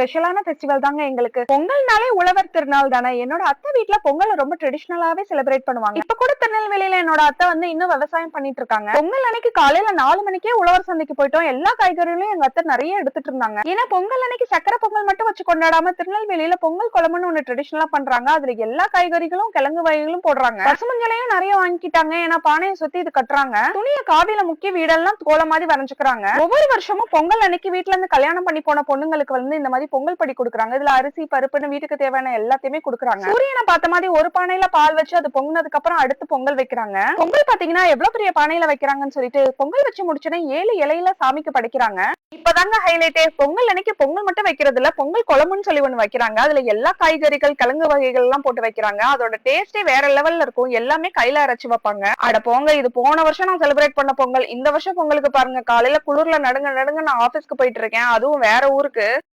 ஸ்பெஷலான ஃபெஸ்டிவல் தாங்க எங்களுக்கு. பொங்கல்னாலே உழவர் திருநாள் தானே. என்னோட அத்தை வீட்ல பொங்கல் ரொம்ப ட்ரெடிஷனலாவே செலிப்ரேட் பண்ணுவாங்க. இப்ப கூட திருநெல்வேலியில என்னோட அத்தை வந்து இன்னும் விவசாயம் பண்ணிட்டு இருக்காங்க. பொங்கல் அன்னைக்கு காலையில 4 மணிக்கே உழவர் சந்தைக்கு போயிட்டோம். எல்லா காய்கறிகளையும் எங்க அத்தை நிறைய எடுத்துட்டு இருந்தாங்க. ஏன்னா பொங்கல் அன்னைக்கு சக்கரை பொங்கல் மட்டும் வச்சு கொண்டாடாம திருநெல்வேலியில பொங்கல் குழம்புன்னு ஒண்ணு ட்ரெடிஷனலா பண்றாங்க. அதுல எல்லா காய்கறிகளும் கிழங்கு வகைகளும் போடுறாங்க. பசுமஞ்சளையும் நிறைய வாங்கிட்டாங்க. ஏன்னா பானையை சுத்தி இது கட்டுறாங்க. துணிய காவில முக்கிய வீடெல்லாம் கோலம் மாதிரி வரைஞ்சுக்கிறாங்க. ஒவ்வொரு வருஷமும் பொங்கல் அன்னைக்கு வீட்டுல இருந்து கல்யாணம் பண்ணி போன பொண்ணுங்களுக்கு வந்து இந்த மாதிரி பொங்கல் படி கொடுக்குறாங்க. இதுல அரிசி பருப்புன்னு வீட்டுக்கு தேவையான எல்லாத்தையுமே கொடுக்குறாங்க. சூரியனை பார்த்த மாதிரி ஒரு பானையில பால் வச்சு அது பொங்கினதுக்கு அப்புறம் அடுத்து பொங்கல் வைக்கிறாங்க. பொங்கல் பாத்தீங்கன்னா எவ்வளவு பெரிய பானையில வைக்கிறாங்கன்னு சொல்லிட்டு பொங்கல் வச்சு முடிச்சுன்னா 7 இலையில சாமிக்கு படைக்கிறாங்க. இப்பதாங்க ஹைலைட்டே. பொங்கல் அன்னைக்கு பொங்கல் மட்டும் வைக்கிறது இல்ல, பொங்கல் குழம்புன்னு சொல்லி ஒண்ணு வைக்கிறாங்க. அதுல எல்லா காய்கறிகள் கிழங்கு வகைகள் எல்லாம் போட்டு வைக்கிறாங்க. அதோட டேஸ்டே வேற லெவல்ல இருக்கும். எல்லாமே கையில அரைச்சு வைப்பாங்க. அட போங்க, இது போன வருஷம் நான் செலிப்ரேட் பண்ண பொங்கல். இந்த வருஷம் பொங்கலுக்கு பாருங்க, காலையில குளிர்ல நடுங்க நடுங்க நான் ஆபீஸ்க்கு போயிட்டு இருக்கேன், அதுவும் வேற ஊருக்கு.